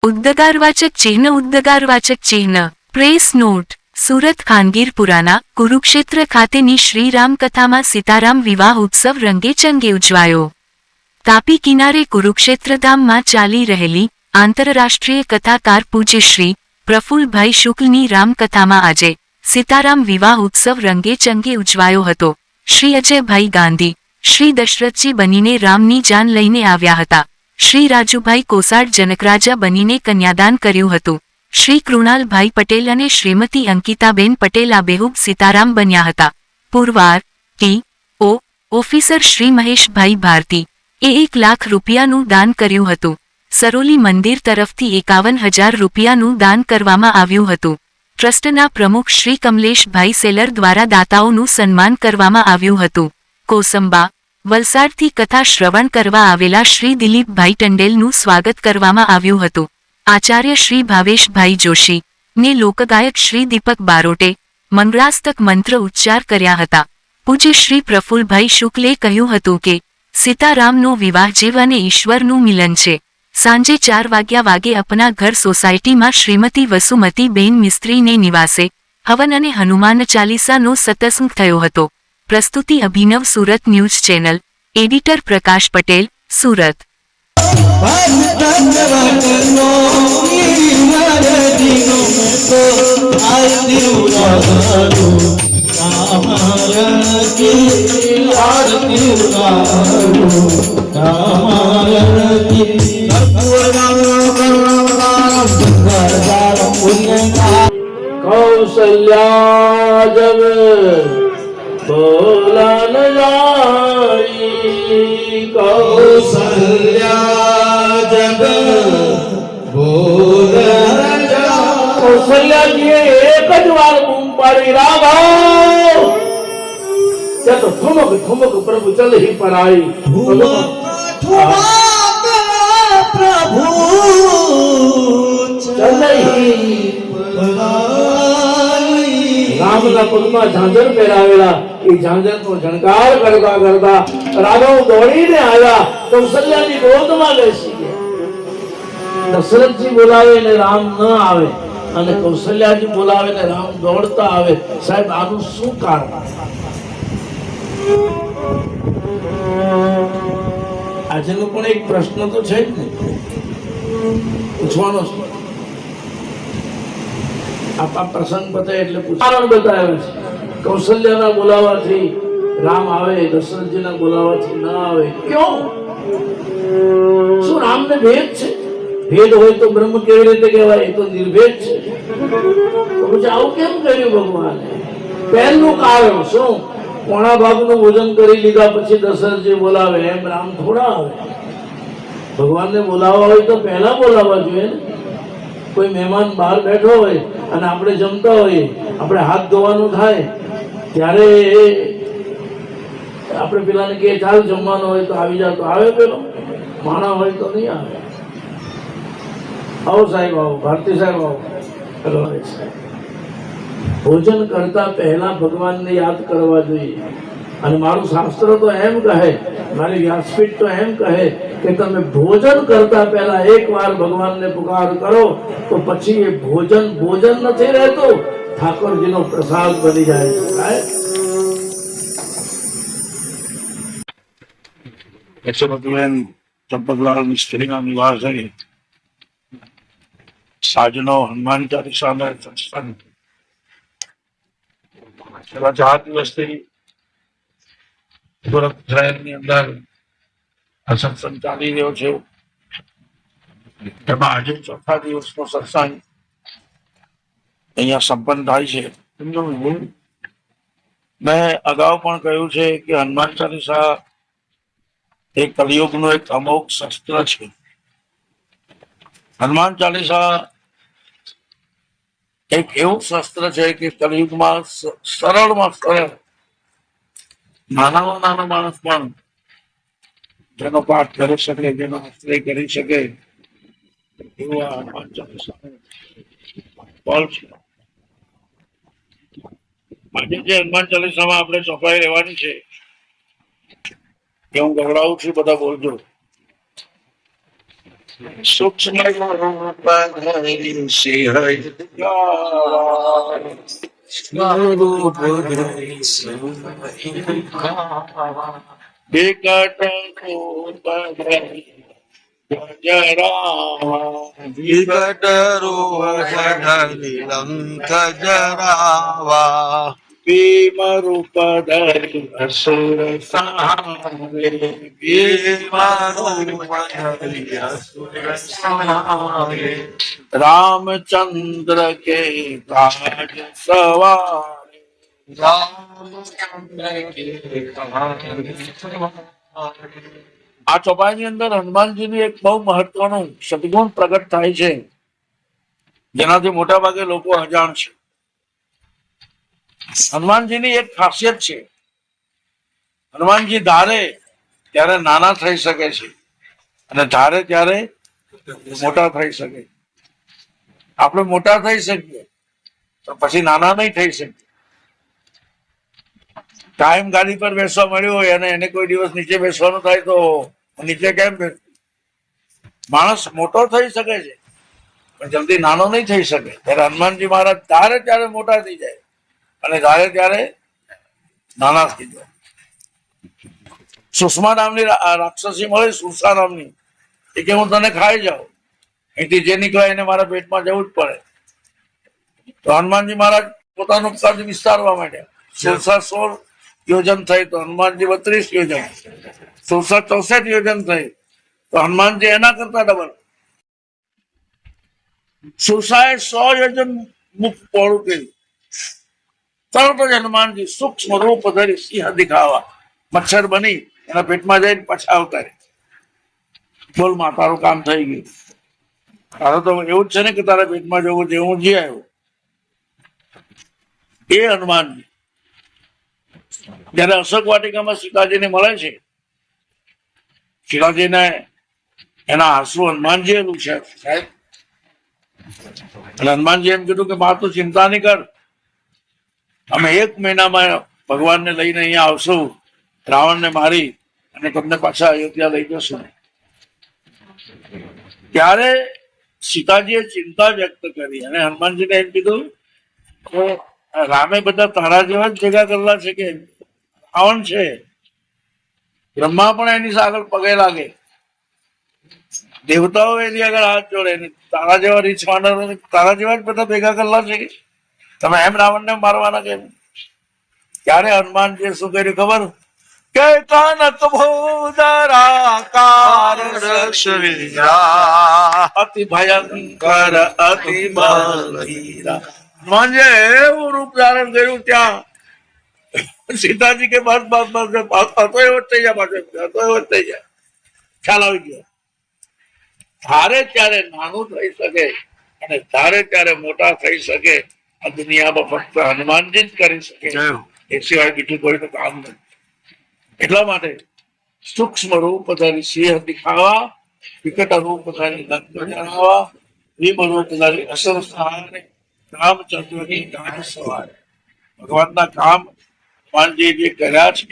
ઉદ્દગારવાચક ચિહ્ન press not Surat ખાનગીરપુરાના Kurukshetra ખાતેની શ્રી રામકથામાં સીતારામ વિવાહ ઉત્સવ રંગેચંગે ઉજવાયો. તાપી કિનારે કુરુક્ષેત્રધામમાં ચાલી રહેલી આંતરરાષ્ટ્રીય કથાકાર પૂજ્ય શ્રી પ્રફુલ્લભાઈ શુક્લની રામકથામાં આજે સીતારામ વિવાહ ઉત્સવ રંગેચંગે ઉજવાયો હતો. શ્રી અજયભાઈ ગાંધી શ્રી દશરથજી બનીને રામની જાન લઈને આવ્યા હતા. શ્રી રાજુભાઈ કોસાડ જનકરાજા બનીને કન્યાદાન કર્યું હતું. શ્રી કૃણાલભાઈ પટેલ અને શ્રીમતી અંકિતાબેન પટેલ આબેહૂબ સીતારામ બન્યા હતા. પુરવાર ટી.ઓ. ઓફિસર શ્રી મહેશભાઈ ભારતી એ 1 લાખ રૂપિયાનું દાન કર્યું હતું. સરોલી મંદિર તરફથી 51,000 રૂપિયાનું દાન કરવામાં આવ્યું હતું. ટ્રસ્ટના પ્રમુખ શ્રી કમલેશભાઈ સેલર દ્વારા દાતાઓનું સન્માન કરવામાં આવ્યું હતું. કોસંબા વલસાડથી કથા શ્રવણ કરવા આવેલા શ્રી દિલીપભાઈ ટંડેલનું સ્વાગત કરવામાં આવ્યું હતું. આચાર્ય શ્રી ભાવેશભાઈ જોશી ને લોકગાયક શ્રી દીપક બારોટે મંગળાસ્તક મંત્ર ઉચ્ચાર કર્યા હતા. પૂજ્ય શ્રી પ્રફુલ્લભાઈ શુક્લે કહ્યું હતું કે સીતારામનો વિવાહ જીવ અને ઈશ્વરનું મિલન છે. સાંજે 4 વાગે અપના ઘર સોસાયટીમાં શ્રીમતી વસુમતીબેન મિસ્ત્રીને નિવાસે હવન અને હનુમાન ચાલીસાનો સત્સંગ થયો હતો. પ્રસ્તુતિ અભિનવ સુરત ન્યૂઝ ચેનલ એડિટર પ્રકાશ પટેલ સુરત. કૌશલ્યા જબ બોલા ન જાઈ, કૌશલ્યા જબ બોલા ન જાઈ. કૌશલ્યાજીએ એક જ વાર બૂમ પાડી, રામ ત્યાં તો ઠુમક ઠુમક પ્રભુ ચલ હી પરાઈ. પ્રભુ રામના પગમાં ઝાંઝર પહેરાવેલા, એ ઝાંઝરનો ઝણકાર કરતા કરતા રાઘવ દોડીને આવ્યા, કૌશલ્યાની ગોદમાં બેસી ગયા. દશરથજી બોલાવે ને રામ ન આવે અને કૌશલ્યાજી બોલાવે ને રામ દોડતા આવે. સાહેબ, આનું શું કારણ? આજનો પણ એક પ્રશ્ન તો છે જ ને, પૂછવાનો છે. આ પ્રસંગ પતે એટલે કારણ બતાવે છે. કૌશલ્યાના બોલાવાથી રામ આવે, દશરથજીના બોલાવાથી ન આવે. ક્યો? શું રામને ભેદ છે? ભેદ હોય તો બ્રહ્મ કેવી રીતે કહેવાય? એ તો નિર્ભેદ છે. તો પછી આવું કેમ કર્યું ભગવાને? પહેલું કારણ શું? પોણા ભાગનું ભોજન કરી લીધા પછી દશરથજી બોલાવે, એમ રામ થોડા આવે. ભગવાનને બોલાવવા હોય તો પહેલા બોલાવવા જોઈએ ને. કોઈ મહેમાન બહાર બેઠો હોય અને આપણે જમતા હોઈએ, આપણે હાથ ધોવાનું થાય ત્યારે આપણે પેલાને કહીએ ચાલ જમવાનું હોય તો આવી જા, તો આવે પેલો. માણા હોય તો નહીં આવે. આવો સાહેબ, આવો ભારતી સાહેબ, આવો. ભોજન કરતા પહેલા ભગવાનને યાદ કરવા જોઈએ. અને મારું શાસ્ત્ર તો એમ કહે, મારી વ્યાસપીઠ તો એમ કહે કે તમે ભોજન કરતા પહેલા એક વાર ભગવાનને પુકાર કરો તો પછી એ ભોજન ભોજન નથી રહેતું, ઠાકોરજીનો પ્રસાદ બની જાય છે. યશોમતીબેન ચંપકલાલ મિસ્ત્રીના નિવાસ સાંજનો હનુમાન ચાલીસાનો સત્સંગ છેલ્લા 4 દિવસથી સુરત શહેરની અંદર આ સત્સંગ ચાલી રહ્યો છે. એમાં આજે 4થા દિવસનો સત્સંગ અહીંયા સંપન્ન થાય છે. મેં અગાઉ પણ કહ્યું છે કે હનુમાન ચાલીસા એ કલિયુગનું એક અમોઘ શસ્ત્ર છે. હનુમાન ચાલીસા એક એવું શસ્ત્ર છે કે કલિયુગમાં સરળમાં સરળ નાનામાં નાનો માણસ પણ જેનો પાઠ કરી શકે, જેનો આશ્રય કરી શકે એવું આ હનુમાન ચાલીસાનું ફળ છે. આજે જે હનુમાન ચાલીસામાં આપણે સફાઈ રહેવાની છે એ હું ગવડાવું છું, બધા બોલજો. સૂક્ષ્મ રૂપ ધરી સિંહ દિખાવા. સ્વરૂપ ધરી સિંહ દિખાવા. વિકટ રૂપ ધરી જરાવા. વિકટ રૂપ ધરી લંક જરાવા. ભીમ રૂપ ધરી અસુર સંહારે. ભીમ રૂપ ધરી અસુર સંહારે. રામચંદ્ર કે કાજ સવારે. રામચંદ્ર કે કાજ સવારે. આ ચોપાઈની અંદર હનુમાનજીની એક બહુ મહત્વનું સદગુણ પ્રગટ થાય છે, જેનાથી મોટા ભાગે લોકો અજાણ છે. હનુમાનજીની એક ખાસિયત છે, હનુમાનજી ધારે ત્યારે નાના થઈ શકે છે અને ધારે ત્યારે મોટા થઈ શકે. આપણે મોટા થઈ શકીએ તો પછી નાના નહીં થઈ શકીએ. ટાઈમ ગાડી પર બેસવા મળ્યો હોય અને એને કોઈ દિવસ નીચે બેસવાનું થાય તો નીચે કેમ બેસ? માણસ મોટો થઈ શકે છે પણ જલ્દી નાનો નહીં થઈ શકે. ત્યારે હનુમાનજી મહારાજ ધારે ત્યારે મોટા થઈ જાય અને ધારે ત્યારે નાના થઈ જાય. સુષમા નામની રાક્ષસી મળી, સુરસા નામની, એ કે હું તને ખાઈ જાઉં, અહીંથી જે નીકળે એને મારા પેટમાં જવું જ પડે. તો હનુમાનજી મહારાજ પોતાનું કદ વિસ્તારવા માંડ્યા. સુરસા 16 યોજન થઈ તો હનુમાનજી 32 યોજન, સુરસા 64 યોજન થઈ તો હનુમાનજી એના કરતા ડબલ. સુરસાએ 100 યોજન મુખ પહોળું કર્યું. તરત જ હનુમાનજી સૂક્ષ્મ રૂપ ધરી સિંહ દિખાવા, મચ્છર બની એના પેટમાં જઈને પાછા આવતા રહે. બોલ માં તારું કામ થઈ ગયું. તારે તો એવું જ છે ને કે તારા પેટમાં જવું છે, હું જી આવ્યો. એ હનુમાનજી જયારે અશોક વાટિકામાં સીતાજીને મળે છે, સીતાજીને એના આંસુ હનુમાનજીએ લૂછ્યા સાહેબ. એટલે હનુમાનજી એમ કીધું કે બા તું ચિંતા નહીં કર, અમે 1 મહિનામાં ભગવાનને લઈને અહીંયા આવશું, રાવણને મારી અને તમને પાછા અયોધ્યા લઈ જશું. ત્યારે સીતાજીએ ચિંતા વ્યક્ત કરી અને હનુમાનજીને એમ કીધું કે રામે બધા તારા જેવા જ ભેગા કરેલા છે કે રાવણ છે, બ્રહ્મા પણ એની આગળ પગે લાગે, દેવતાઓ એની આગળ હાથ જોડે, તારા જેવા રીછ વાનર તારા જેવા જ બધા ભેગા કરેલા છે કે તમે એમ રાવણને મારવાના કેમ? ત્યારે હનુમાનજીએ શું કર્યું ખબર? કે કાનક ભૂધરાકાર રક્ષવીરા. અતિ ભયંકર અતિ બલવીરા. હનુમાનજીએ એવું રૂપ ધારણ કર્યું ત્યાં સીતાજી કે બસ બસ બસ હતો એવો જ થઈ જાય, પાછો હતો એવો જ થઈ જાય. ખ્યાલ આવી ગયો. ધારે ત્યારે નાનું થઈ શકે અને ધારે ત્યારે મોટા થઈ શકે આ દુનિયામાં ફક્ત હનુમાનજી જ કરી શકે, એ સિવાય બીજું કોઈ કામ નથી. એટલા માટે સૂક્ષ્મ રૂપ ધરી સિંહ દિખાવા, વિકટ રૂપ ધરી લંક જણાવા, ભીમ રૂપ ધરી અસુર સંહારે, રામચંદ્રની કાજ સવારે. ભગવાનના કામ હનુમાનજી જે કર્યા છે